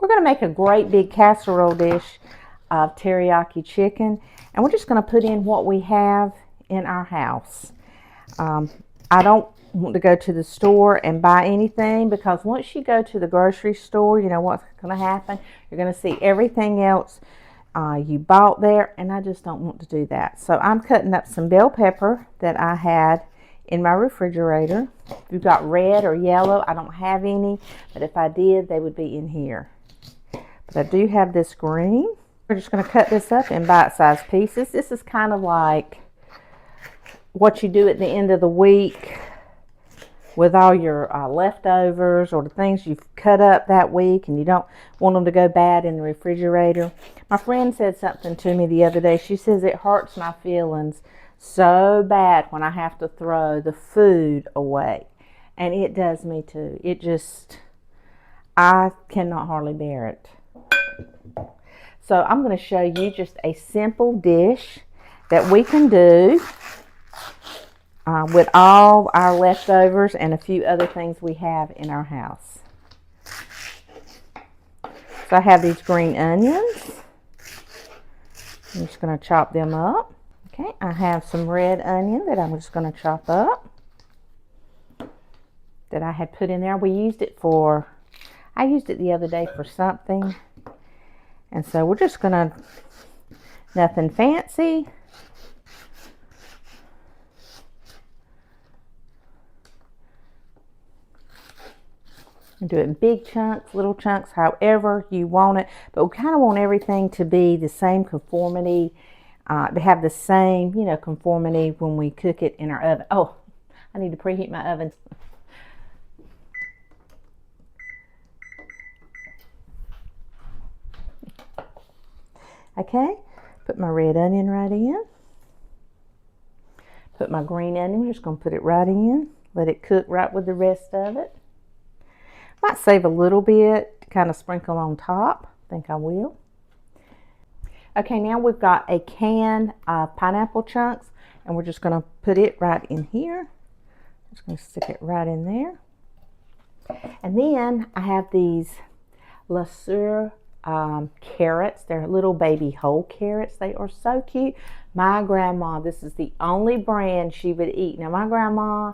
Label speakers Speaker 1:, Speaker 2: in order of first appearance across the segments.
Speaker 1: We're going to make a great big casserole dish of teriyaki chicken, and we're just going to put in what we have in our house. I don't want to go to the store and buy anything, because once you go to the grocery store, you know what's going to happen. You're going to see everything else you bought there, and I just don't want to do that. So I'm cutting up some bell pepper that I had in my refrigerator. If you've got red or yellow, I don't have any, but if I did, they would be in here. But I do have this green. We're just going to cut this up in bite-sized pieces. This is kind of like what you do at the end of the week with all your leftovers, or the things you've cut up that week and you don't want them to go bad in the refrigerator. My friend said something to me the other day. She says it hurts my feelings so bad when I have to throw the food away. And it does me too. I cannot hardly bear it. So I'm going to show you just a simple dish that we can do with all our leftovers and a few other things we have in our house. So I have these green onions. I'm just going to chop them up. Okay, I have some red onion that I'm just going to chop up, that I had put in there. I used it the other day for something. And so we're just going to, nothing fancy. Do it in big chunks, little chunks, however you want it. But we kind of want everything to be the same conformity, to have the same, conformity when we cook it in our oven. Oh, I need to preheat my oven. Okay, put my red onion right in. Put my green onion, we're just going to put it right in. Let it cook right with the rest of it. Might save a little bit to kind of sprinkle on top. I think I will. Okay, now we've got a can of pineapple chunks, and we're just going to put it right in here. Just going to stick it right in there. And then I have these Le Sueur carrots. They're little baby whole carrots. They are so cute. My grandma, this is the only brand she would eat. Now, my grandma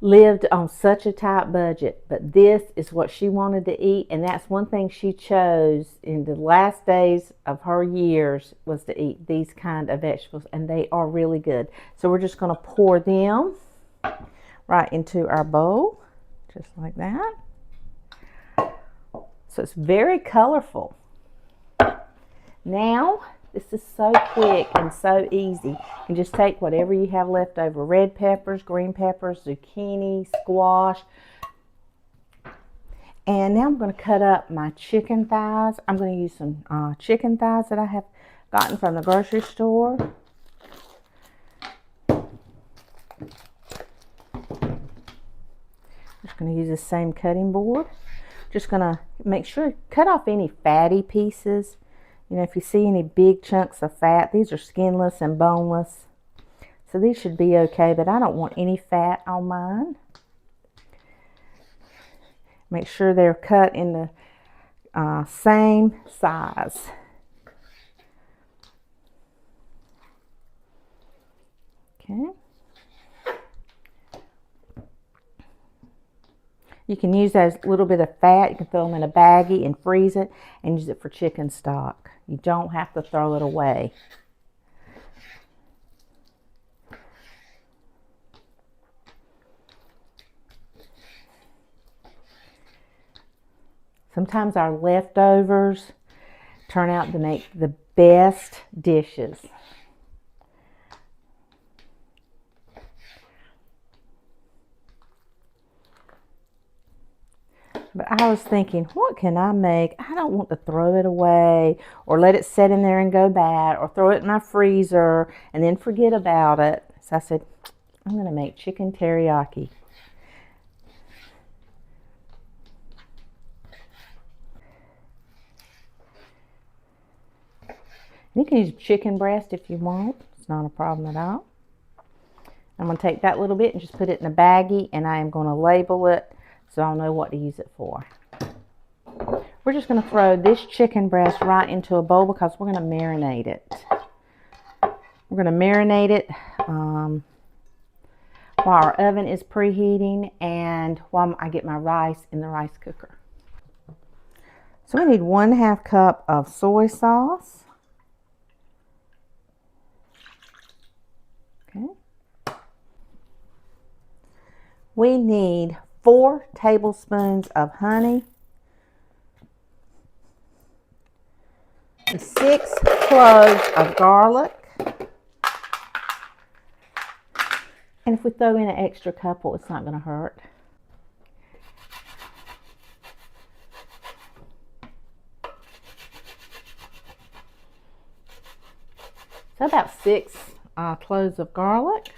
Speaker 1: lived on such a tight budget, but this is what she wanted to eat, and that's one thing she chose in the last days of her years, was to eat these kind of vegetables, and they are really good. So we're just going to pour them right into our bowl, just like that. So it's very colorful. Now, this is so quick and so easy. You can just take whatever you have left over. Red peppers, green peppers, zucchini, squash. And now I'm going to cut up my chicken thighs. I'm going to use some chicken thighs that I have gotten from the grocery store. Just going to use the same cutting board. Just going to make sure to cut off any fatty pieces. If you see any big chunks of fat, these are skinless and boneless. So these should be okay, but I don't want any fat on mine. Make sure they're cut in the same size. Okay. You can use those little bit of fat. You can throw them in a baggie and freeze it and use it for chicken stock. You don't have to throw it away. Sometimes our leftovers turn out to make the best dishes. But I was thinking, what can I make? I don't want to throw it away or let it sit in there and go bad, or throw it in my freezer and then forget about it. So I said, I'm going to make chicken teriyaki. You can use chicken breast if you want. It's not a problem at all. I'm going to take that little bit and just put it in a baggie, and I am going to label it so I'll know what to use it for. We're just going to throw this chicken breast right into a bowl because we're going to marinate it. We're going to marinate it while our oven is preheating and while I get my rice in the rice cooker. So we need 1/2 cup of soy sauce. Okay. We need 4 tablespoons of honey, 6 cloves of garlic, and if we throw in an extra couple, it's not going to hurt. So about 6 cloves of garlic.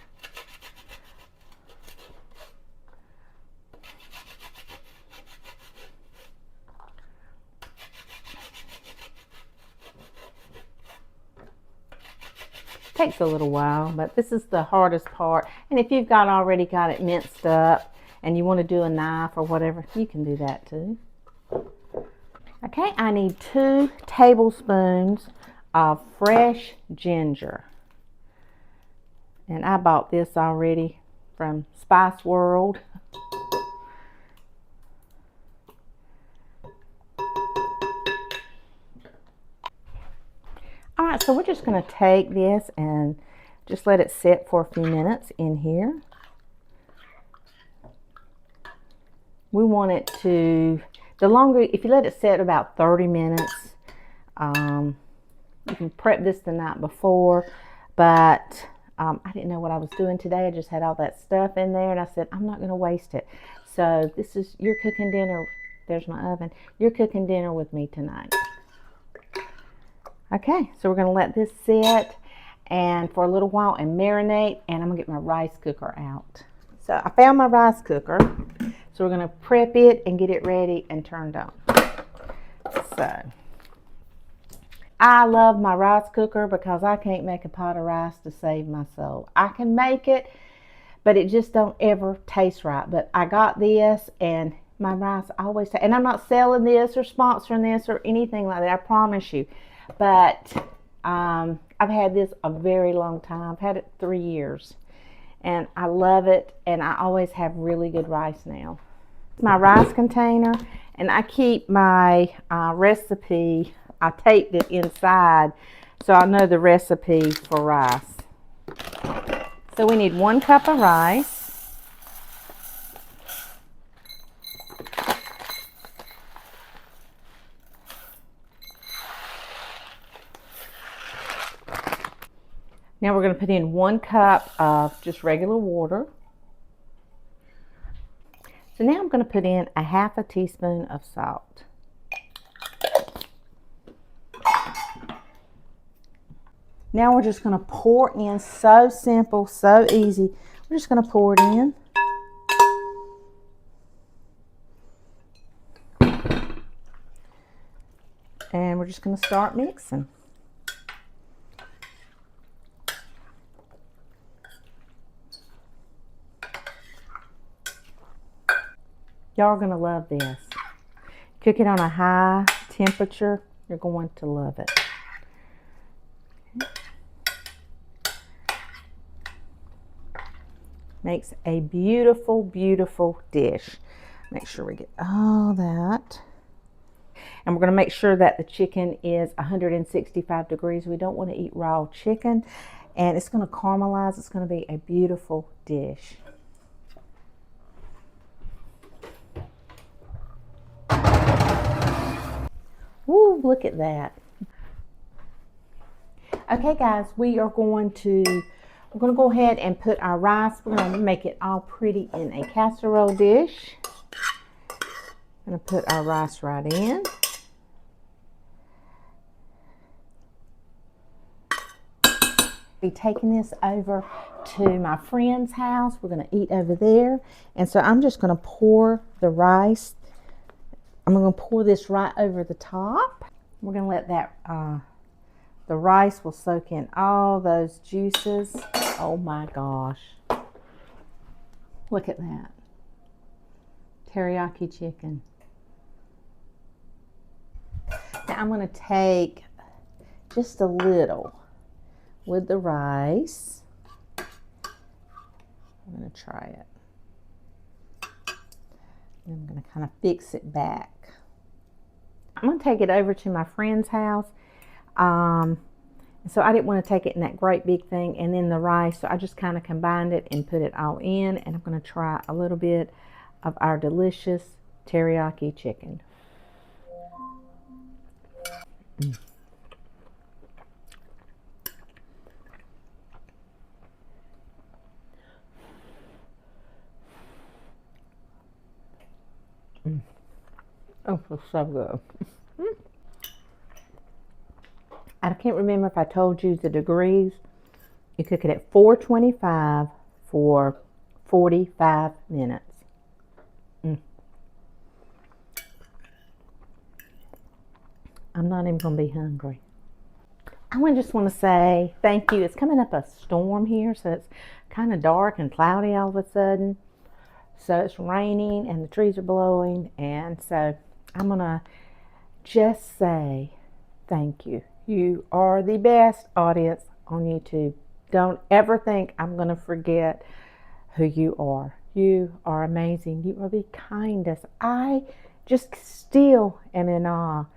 Speaker 1: Takes a little while, but this is the hardest part. And if you've already got it minced up and you want to do a knife or whatever, you can do that too. Okay, I need 2 tablespoons of fresh ginger. And I bought this already from Spice World. All right, so we're just going to take this and just let it sit for a few minutes in here. We want it to, the longer, if you let it sit about 30 minutes, you can prep this the night before, but I didn't know what I was doing today. I just had all that stuff in there and I said, I'm not going to waste it. So this is, you're cooking dinner, there's my oven, you're cooking dinner with me tonight. Okay, so we're going to let this sit and for a little while and marinate, and I'm going to get my rice cooker out. So I found my rice cooker, so we're going to prep it and get it ready and turned on. So I love my rice cooker because I can't make a pot of rice to save my soul. I can make it, but it just don't ever taste right. But I got this and my rice always, and I'm not selling this or sponsoring this or anything like that, I promise you. But I've had this a very long time. I've had it 3 years and I love it, and I always have really good rice now. It's my rice container, and I keep my recipe, I taped it inside so I know the recipe for rice. So we need 1 cup of rice. Now we're going to put in 1 cup of just regular water. So now I'm going to put in a 1/2 teaspoon of salt. Now we're just going to pour in, so simple, so easy. We're just going to pour it in. And we're just going to start mixing. Y'all are going to love this. Cook it on a high temperature. You're going to love it. Makes a beautiful, beautiful dish. Make sure we get all that. And we're going to make sure that the chicken is 165 degrees. We don't want to eat raw chicken. And it's going to caramelize. It's going to be a beautiful dish. Woo, look at that. Okay guys, we're going to go ahead and put our rice, we're going to make it all pretty in a casserole dish. I'm going to put our rice right in. Be taking this over to my friend's house. We're going to eat over there. And so I'm just going to pour the rice. I'm going to pour this right over the top. We're going to let that, the rice will soak in all those juices. Oh my gosh. Look at that. Teriyaki chicken. I'm going to take just a little with the rice. I'm going to try it. I'm going to kind of fix it back. I'm going to take it over to my friend's house. So I didn't want to take it in that great big thing and then the rice. So I just kind of combined it and put it all in. And I'm going to try a little bit of our delicious teriyaki chicken. Mm. Mm. Oh, it's so good. I can't remember if I told you the degrees. You cook it at 425 for 45 minutes. Mm. I'm not even going to be hungry. I just want to say thank you. It's coming up a storm here, so it's kind of dark and cloudy all of a sudden. So it's raining and the trees are blowing, and so I'm going to just say thank you. You are the best audience on YouTube. Don't ever think I'm going to forget who you are. You are amazing. You are the kindest. I just still am in awe.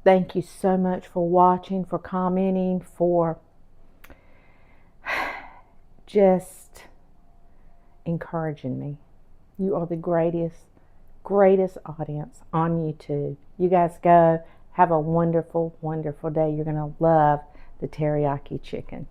Speaker 1: Thank you so much for watching, for commenting, for just encouraging me. You are the greatest audience on YouTube. You guys go. Have a wonderful, wonderful day. You're going to love the teriyaki chicken.